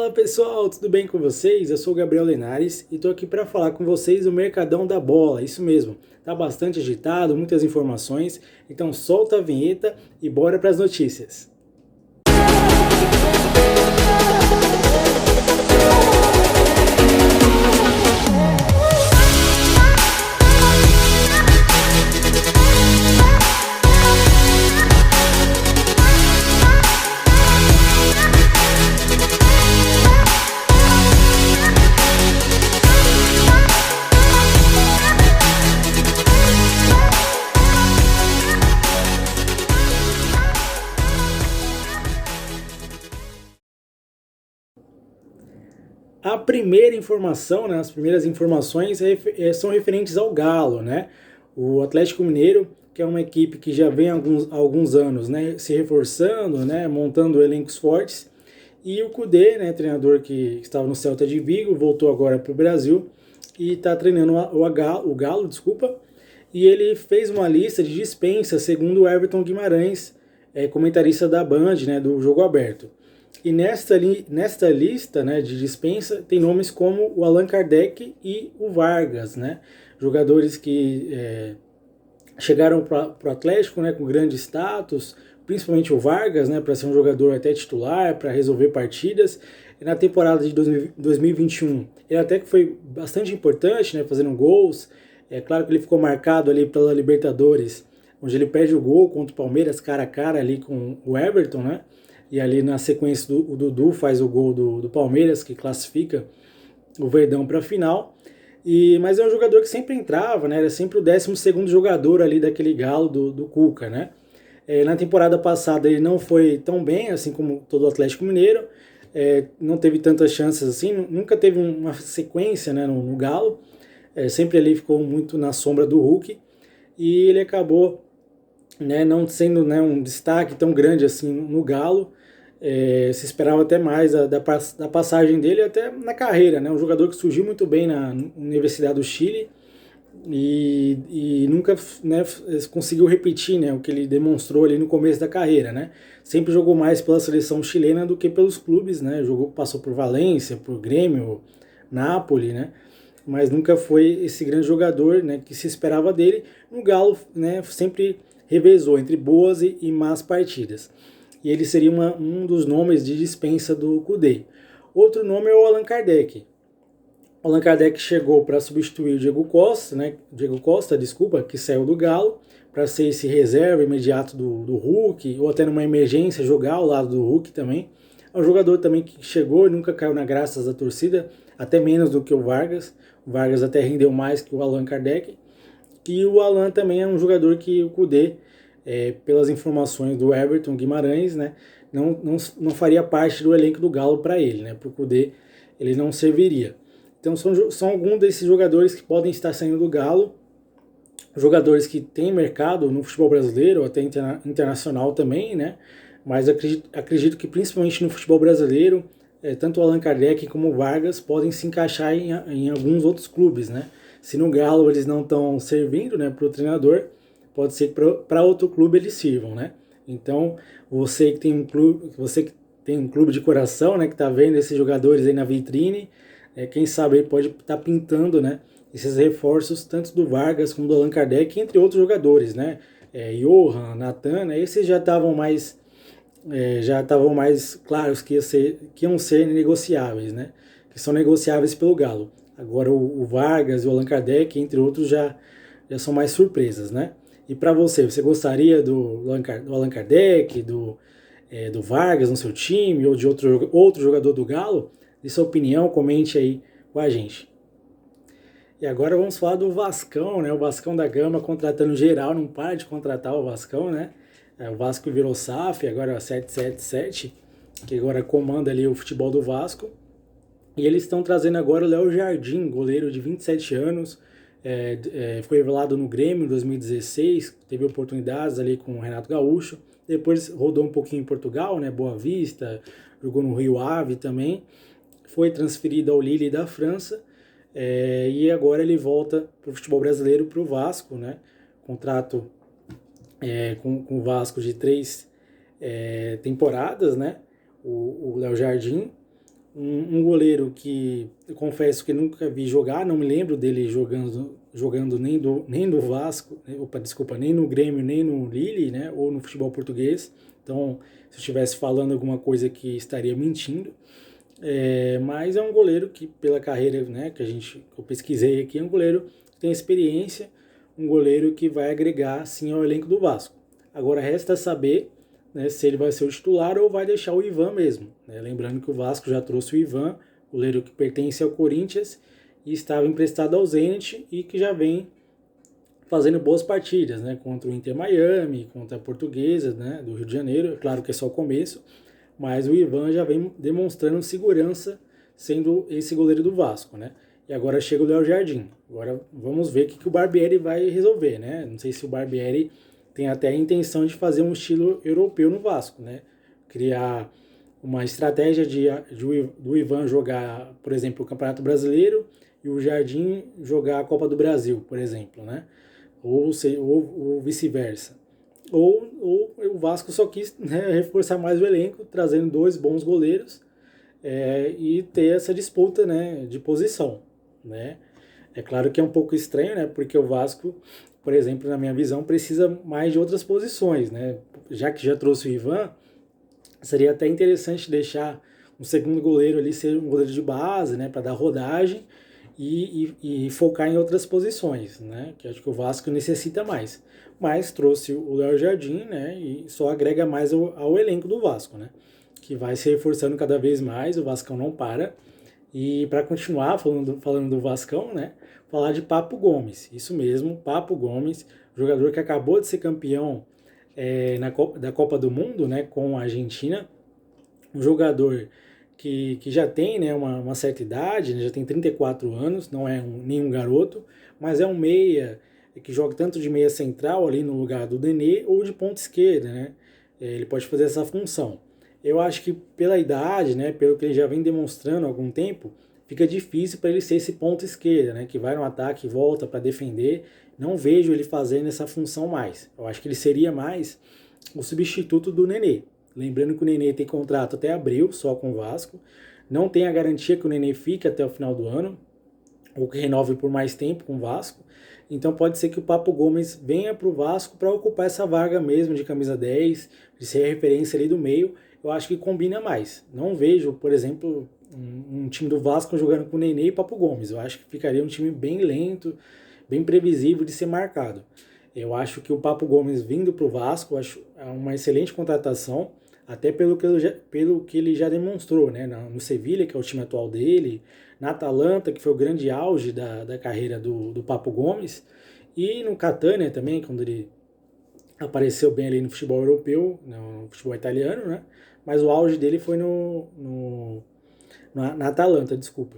Fala pessoal, tudo bem com vocês? Eu sou o Gabriel Lenares e estou aqui para falar com vocês do Mercadão da Bola, isso mesmo. Tá bastante agitado, muitas informações, então solta a vinheta e bora para as notícias. A primeira informação, né, as primeiras informações são referentes ao Galo, né? O Atlético Mineiro, que é uma equipe que já vem há alguns anos, né, se reforçando, né, montando elencos fortes, e o Kudê, né, treinador que estava no Celta de Vigo, voltou agora para o Brasil e está treinando o Galo, desculpa, e ele fez uma lista de dispensa, segundo o Everton Guimarães, comentarista da Band, né, do Jogo Aberto. E nesta lista, né, de dispensa tem nomes como o Allan Kardec e o Vargas, né, jogadores que chegaram para o Atlético, né, com grande status, principalmente o Vargas, né, para ser um jogador até titular, para resolver partidas. E na temporada de 2021 ele até que foi bastante importante, né, fazendo gols. É claro que ele ficou marcado ali pela Libertadores, onde ele perde o gol contra o Palmeiras cara a cara ali com o Everton, né? E ali na sequência o Dudu faz o gol do Palmeiras, que classifica o Verdão para a final. Mas é um jogador que sempre entrava, né? Era sempre o 12º jogador ali daquele Galo do Cuca, né? Na temporada passada ele não foi tão bem, assim como todo o Atlético Mineiro. Não teve tantas chances assim, nunca teve uma sequência, né, no Galo. Sempre ali ficou muito na sombra do Hulk. E ele acabou, né, não sendo, né, um destaque tão grande assim no Galo. Se esperava até mais da passagem dele até na carreira, né? Um jogador que surgiu muito bem na Universidade do Chile e nunca, né, conseguiu repetir, né, o que ele demonstrou ali no começo da carreira, né? Sempre jogou mais pela seleção chilena do que pelos clubes, né? Passou por Valência, por Grêmio, Napoli, né? Mas nunca foi esse grande jogador, né, que se esperava dele. No Galo, né, sempre revezou entre boas e más partidas. E ele seria um dos nomes de dispensa do Kudê. Outro nome é o Allan Kardec. O Allan Kardec chegou para substituir o Diego Costa, né? Desculpa, que saiu do Galo, para ser esse reserva imediato do Hulk, ou até numa emergência jogar ao lado do Hulk também. É um jogador também que chegou e nunca caiu na graça da torcida, até menos do que o Vargas. O Vargas até rendeu mais que o Allan Kardec. E o Allan também é um jogador que o Kudê, pelas informações do Everton Guimarães, né, não faria parte do elenco do Galo para ele, né, para o Kudê ele não serviria. Então são alguns desses jogadores que podem estar saindo do Galo, jogadores que têm mercado no futebol brasileiro, até internacional também, né, mas acredito que principalmente no futebol brasileiro, tanto o Allan Kardec como o Vargas podem se encaixar em alguns outros clubes, né. Se no Galo eles não estão servindo, né, para o treinador, pode ser que para outro clube eles sirvam, né? Então, você que tem um clube de coração, né, que está vendo esses jogadores aí na vitrine, quem sabe ele pode estar pintando, né, esses reforços tanto do Vargas como do Allan Kardec, entre outros jogadores, né? Johan, Natan, né, esses já estavam mais claros que iam ser negociáveis, né? Que são negociáveis pelo Galo. Agora o Vargas e o Allan Kardec, entre outros, já são mais surpresas, né? E para você gostaria do Allan Kardec, do Vargas no seu time, ou de outro jogador do Galo? Dê sua opinião, comente aí com a gente. E agora vamos falar do Vascão, né? O Vascão da Gama contratando geral, não para de contratar o Vascão, né? O Vasco virou SAF, agora é 777, que agora comanda ali o futebol do Vasco. E eles estão trazendo agora o Léo Jardim, goleiro de 27 anos, foi revelado no Grêmio em 2016, teve oportunidades ali com o Renato Gaúcho, depois rodou um pouquinho em Portugal, né, Boa Vista, jogou no Rio Ave também, foi transferido ao Lille da França, e agora ele volta para o futebol brasileiro, para o Vasco, né, contrato com o Vasco de 3 temporadas, né, o Léo Jardim. um goleiro que eu confesso que nunca vi jogar, não me lembro dele jogando nem do Vasco, opa, desculpa, nem no Grêmio, nem no Lille, né, ou no futebol português. Então, se eu estivesse falando alguma coisa que estaria mentindo. Mas é um goleiro que, pela carreira, né, que eu pesquisei aqui, é um goleiro que tem experiência, um goleiro que vai agregar sim ao elenco do Vasco. Agora resta saber, né, se ele vai ser o titular ou vai deixar o Ivan mesmo, né? Lembrando que o Vasco já trouxe o Ivan, goleiro que pertence ao Corinthians e estava emprestado ao Zenit e que já vem fazendo boas partidas, né, contra o Inter Miami, contra a Portuguesa, né, do Rio de Janeiro. É claro que é só o começo, mas o Ivan já vem demonstrando segurança sendo esse goleiro do Vasco, né? E agora chega o Léo Jardim. Agora vamos ver o que o Barbieri vai resolver, né? Não sei se o Barbieri tem até a intenção de fazer um estilo europeu no Vasco, né? Criar uma estratégia do Ivan jogar, por exemplo, o Campeonato Brasileiro e o Jardim jogar a Copa do Brasil, por exemplo, né? Ou vice-versa. Ou o Vasco só quis, né, reforçar mais o elenco, trazendo dois bons goleiros, e ter essa disputa, né, de posição, né? É claro que é um pouco estranho, né, porque o Vasco, por exemplo, na minha visão, precisa mais de outras posições, né? Já que já trouxe o Ivan, seria até interessante deixar um segundo goleiro ali ser um goleiro de base, né, para dar rodagem e focar em outras posições, né, que acho que o Vasco necessita mais. Mas trouxe o Léo Jardim, né, e só agrega mais ao elenco do Vasco, né, que vai se reforçando cada vez mais, o Vascão não para. E para continuar falando do Vascão, né, falar de Papo Gomes, isso mesmo, Papo Gomes, jogador que acabou de ser campeão da Copa do Mundo, né, com a Argentina, um jogador que já tem, né, uma certa idade, né, já tem 34 anos, não é nenhum garoto, mas é um meia que joga tanto de meia central ali no lugar do Nenê ou de ponta esquerda, né? Ele pode fazer essa função. Eu acho que pela idade, né, pelo que ele já vem demonstrando há algum tempo, fica difícil para ele ser esse ponta esquerda, né, que vai no ataque e volta para defender. Não vejo ele fazendo essa função mais. Eu acho que ele seria mais o substituto do Nenê. Lembrando que o Nenê tem contrato até abril, só com o Vasco. Não tem a garantia que o Nenê fique até o final do ano, ou que renove por mais tempo com o Vasco. Então pode ser que o Papo Gomes venha para o Vasco para ocupar essa vaga mesmo de camisa 10, de ser a referência ali do meio. Eu acho que combina mais. Não vejo, por exemplo, um time do Vasco jogando com o Nenê e Papo Gomes. Eu acho que ficaria um time bem lento, bem previsível de ser marcado. Eu acho que o Papo Gomes vindo para o Vasco, acho uma excelente contratação, até pelo que ele já demonstrou, né? No Sevilha, que é o time atual dele, na Atalanta, que foi o grande auge da carreira do Papo Gomes, e no Catania também, quando ele apareceu bem ali no futebol europeu, no futebol italiano, né? Mas o auge dele foi na Atalanta, desculpa.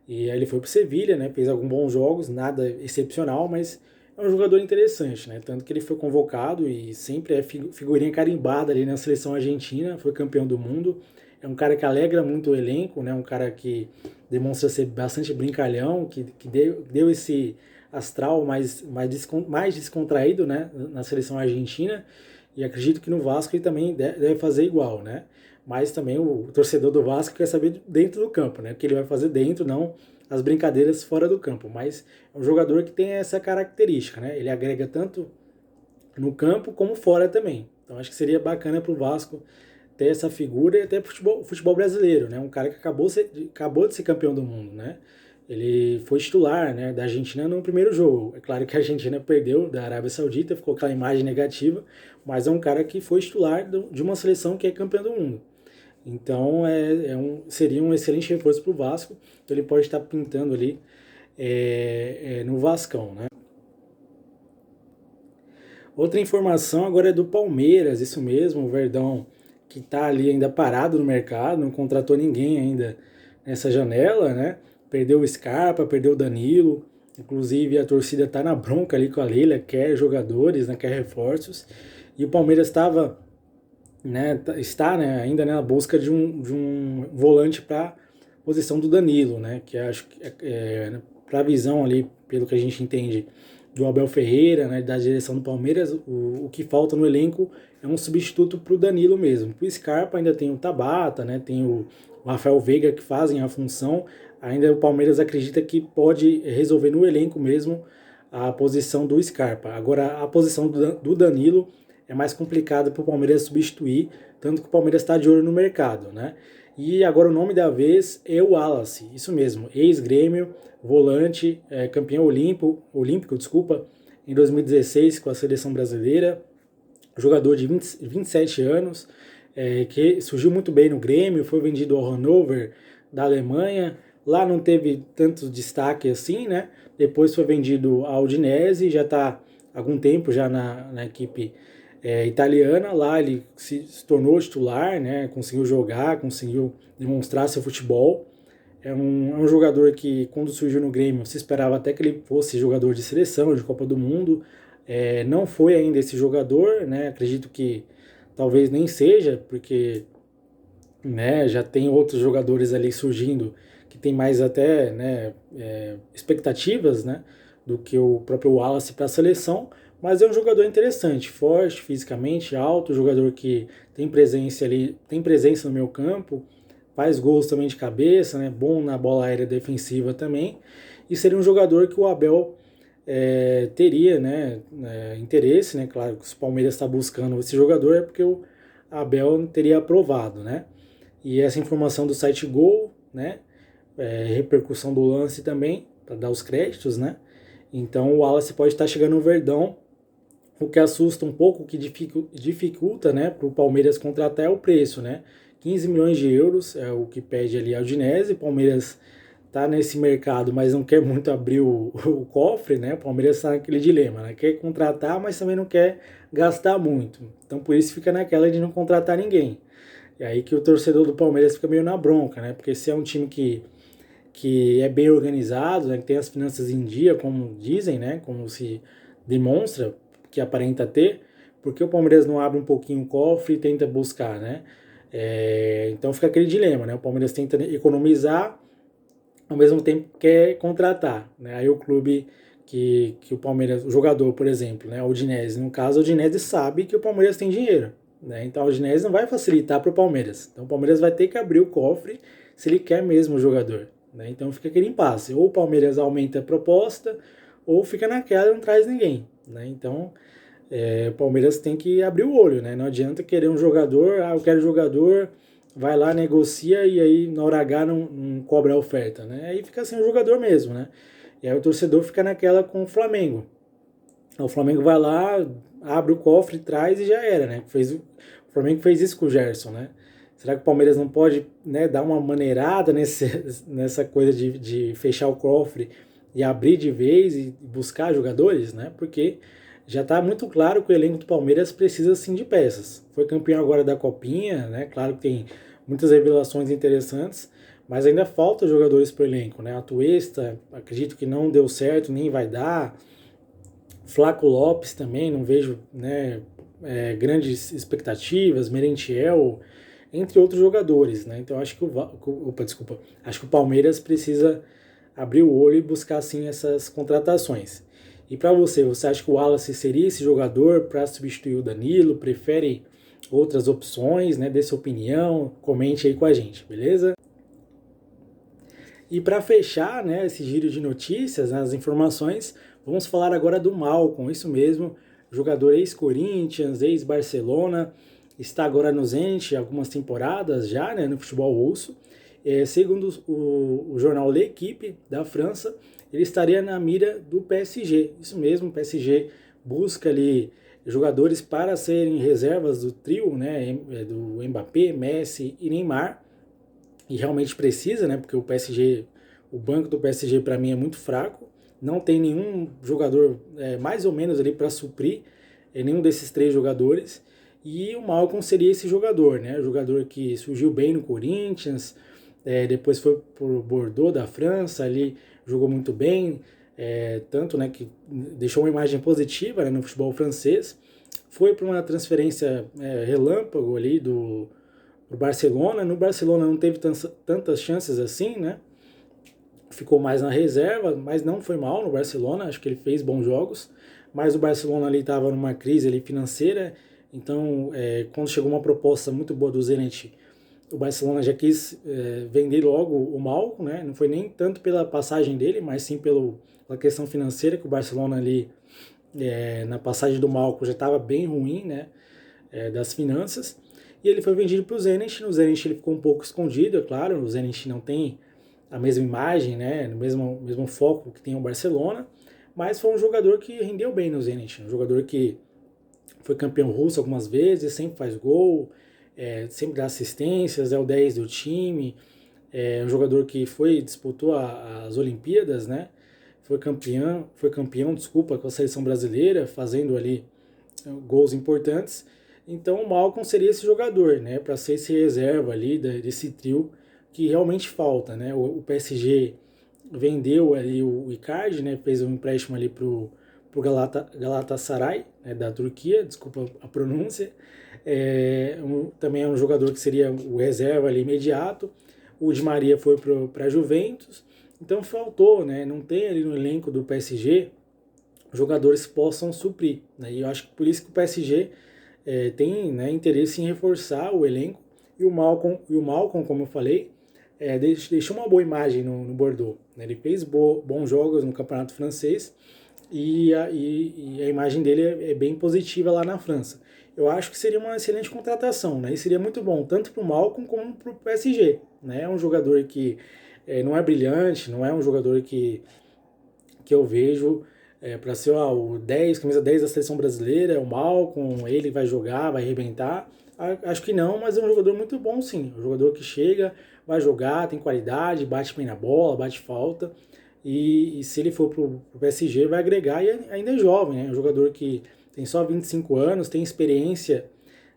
E aí ele foi pro Sevilha, né? Fez alguns bons jogos, nada excepcional, mas é um jogador interessante, né? Tanto que ele foi convocado e sempre é figurinha carimbada ali na seleção argentina, foi campeão do mundo. É um cara que alegra muito o elenco, né? Um cara que demonstra ser bastante brincalhão, que deu esse astral mais descontraído, né? Na seleção argentina. E acredito que no Vasco ele também deve fazer igual, né? Mas também o torcedor do Vasco quer saber dentro do campo, né? O que ele vai fazer dentro, não as brincadeiras fora do campo. Mas é um jogador que tem essa característica, né? Ele agrega tanto no campo como fora também. Então acho que seria bacana para o Vasco ter essa figura e até para o futebol brasileiro, né? Um cara que acabou de ser campeão do mundo, né? Ele foi titular, né, da Argentina no primeiro jogo. É claro que a Argentina perdeu da Arábia Saudita, ficou aquela imagem negativa, mas é um cara que foi titular de uma seleção que é campeã do mundo. Então seria um excelente reforço para o Vasco. Então ele pode estar pintando ali no Vascão, né? Outra informação agora é do Palmeiras, isso mesmo, o Verdão que está ali ainda parado no mercado, não contratou ninguém ainda nessa janela, né? Perdeu o Scarpa, perdeu o Danilo, inclusive a torcida está na bronca ali com a Leila, quer jogadores, né, quer reforços, e o Palmeiras está, né, ainda na busca de um volante para posição do Danilo, né, que acho que para a visão ali, pelo que a gente entende, do Abel Ferreira, né, da direção do Palmeiras, o que falta no elenco é um substituto para o Danilo mesmo. Para o Scarpa ainda tem o Tabata, né, tem o Rafael Veiga que fazem a função. Ainda o Palmeiras acredita que pode resolver no elenco mesmo a posição do Scarpa. Agora, a posição do Danilo é mais complicada para o Palmeiras substituir, tanto que o Palmeiras está de olho no mercado, né? E agora o nome da vez é o Wallace, isso mesmo, ex-Grêmio, volante, campeão olímpico, desculpa, em 2016 com a seleção brasileira, jogador de 27 anos, que surgiu muito bem no Grêmio, foi vendido ao Hannover da Alemanha, lá não teve tanto destaque assim, né? Depois foi vendido ao Udinese, já está há algum tempo já na equipe italiana, lá ele se tornou titular, né? Conseguiu jogar, conseguiu demonstrar seu futebol. É um jogador que, quando surgiu no Grêmio, se esperava até que ele fosse jogador de seleção, de Copa do Mundo. Não foi ainda esse jogador, né? Acredito que talvez nem seja, porque, né, já tem outros jogadores ali surgindo que tem mais até, né, expectativas, né, do que o próprio Wallace para a seleção, mas é um jogador interessante, forte fisicamente, alto, jogador que tem presença ali, tem presença no meu campo, faz gols também de cabeça, né, bom na bola aérea defensiva também, e seria um jogador que o Abel teria, né, interesse, né, claro que se o Palmeiras está buscando esse jogador é porque o Abel teria aprovado, né, e essa informação do site Gol, né, repercussão do lance também, para dar os créditos, né, então o Wallace pode estar chegando no Verdão, o que assusta um pouco, o que dificulta, né, para o Palmeiras contratar é o preço, né, 15 milhões de euros é o que pede ali a Udinese, o Palmeiras tá nesse mercado, mas não quer muito abrir o cofre, né? O Palmeiras está naquele dilema, né? Quer contratar, mas também não quer gastar muito. Então por isso fica naquela de não contratar ninguém. E aí que o torcedor do Palmeiras fica meio na bronca, né? Porque se é um time que é bem organizado, né? Que tem as finanças em dia, como dizem, né? Como se demonstra que aparenta ter, porque o Palmeiras não abre um pouquinho o cofre e tenta buscar, né? Então fica aquele dilema, né? O Palmeiras tenta economizar, ao mesmo tempo quer contratar, né? Aí o clube que o Palmeiras, o jogador, por exemplo, né, a Udinese, no caso, a Udinese sabe que o Palmeiras tem dinheiro, né? Então a Udinese não vai facilitar para o Palmeiras. Então o Palmeiras vai ter que abrir o cofre se ele quer mesmo o jogador, né? Então fica aquele impasse. Ou o Palmeiras aumenta a proposta, ou fica naquela e não traz ninguém, né? Então o Palmeiras tem que abrir o olho, né? Não adianta querer um jogador, eu quero jogador, vai lá, negocia e aí na hora H não cobra a oferta, né? Aí fica sem o jogador mesmo, né? E aí o torcedor fica naquela com o Flamengo. O Flamengo vai lá, abre o cofre, traz e já era, né? O Flamengo fez isso com o Gerson, né? Será que o Palmeiras não pode, né, dar uma maneirada nessa coisa de fechar o cofre e abrir de vez e buscar jogadores, né? Porque já está muito claro que o elenco do Palmeiras precisa sim de peças. Foi campeão agora da Copinha, né? Claro que tem muitas revelações interessantes, mas ainda falta jogadores para o elenco, né? A Tuesta, acredito que não deu certo, nem vai dar. Flaco Lopes também, não vejo, né, grandes expectativas. Merentiel, entre outros jogadores, né? Então acho que acho que o Palmeiras precisa abrir o olho e buscar sim essas contratações. E para você acha que o Wallace seria esse jogador para substituir o Danilo? Prefere outras opções, né? Dê sua opinião, comente aí com a gente, beleza? E para fechar, né, esse giro de notícias, né, as informações, vamos falar agora do Malcom, isso mesmo, jogador ex-Corinthians, ex-Barcelona, está agora no Zenit algumas temporadas já, né, no futebol russo. Segundo o jornal L'Equipe da França, ele estaria na mira do PSG. Isso mesmo, o PSG busca ali jogadores para serem reservas do trio, né, do Mbappé, Messi e Neymar. E realmente precisa, né, porque o banco do PSG para mim é muito fraco. Não tem nenhum jogador mais ou menos ali para suprir nenhum desses três jogadores. E o Malcom seria esse jogador, né? O jogador que surgiu bem no Corinthians, depois foi por Bordeaux da França, ali jogou muito bem, tanto, né, que deixou uma imagem positiva, né, no futebol francês. Foi para uma transferência relâmpago ali do Barcelona. No Barcelona não teve tantas chances assim, né? ficou mais na reserva, mas não foi mal no Barcelona, acho que ele fez bons jogos, mas o Barcelona ali estava numa crise ali financeira, então quando chegou uma proposta muito boa do Zenit, o Barcelona já quis vender logo o Malcom, né? Não foi nem tanto pela passagem dele, mas sim pela questão financeira, que o Barcelona ali, na passagem do Malcom, já estava bem ruim, né? Das finanças, e ele foi vendido para o Zenit. No Zenit ele ficou um pouco escondido, é claro, o Zenit não tem a mesma imagem, né? No mesmo foco que tem o Barcelona, mas foi um jogador que rendeu bem no Zenit, um jogador que foi campeão russo algumas vezes, sempre faz gol, sempre dá assistências, é o 10 do time, é um jogador que disputou as Olimpíadas, né? Foi campeão, desculpa, com a seleção brasileira, fazendo ali gols importantes. Então o Malcom seria esse jogador, né? Para ser esse reserva ali desse trio que realmente falta, né? O PSG vendeu ali o Icardi, né? Fez um empréstimo ali pro Galatasaray, né, da Turquia, desculpa a pronúncia. Também é um jogador que seria o reserva ali imediato. O Di Maria foi para a Juventus. Então faltou, né? Não tem ali no elenco do PSG jogadores que possam suprir, né? E eu acho que por isso que o PSG tem, né, interesse em reforçar o elenco. E o Malcom, como eu falei, deixou uma boa imagem no Bordeaux, né? Ele fez bons jogos no campeonato francês e a imagem dele é bem positiva lá na França. Eu acho que seria uma excelente contratação, né? E seria muito bom tanto para o Malcom como para o PSG, né? É um jogador que não é brilhante, não é um jogador que eu vejo para ser o 10, camisa 10 da seleção brasileira, é o Malcom, ele vai jogar, vai arrebentar. Acho que não, mas é um jogador muito bom sim. Um jogador que chega, vai jogar, tem qualidade, bate bem na bola, bate falta. E se ele for pro PSG, vai agregar, e ainda é jovem, né? Um jogador que tem só 25 anos, tem experiência,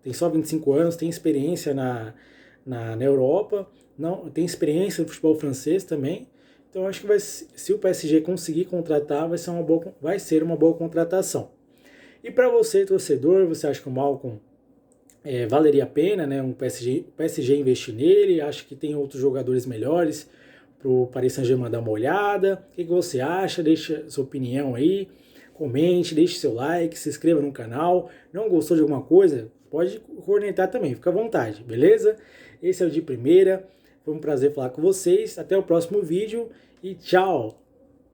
tem experiência na Europa, não, tem experiência no futebol francês também. Então acho que se o PSG conseguir contratar, vai ser uma boa contratação. E para você, torcedor, você acha que o Malcom valeria a pena, né? PSG investir nele? Acha que tem outros jogadores melhores para o Paris Saint-Germain dar uma olhada? O que você acha? Deixa sua opinião aí, comente, deixe seu like, se inscreva no canal. Não gostou de alguma coisa? Pode cornetar também, fica à vontade, beleza? Esse é o de primeira. Foi um prazer falar com vocês. Até o próximo vídeo e tchau!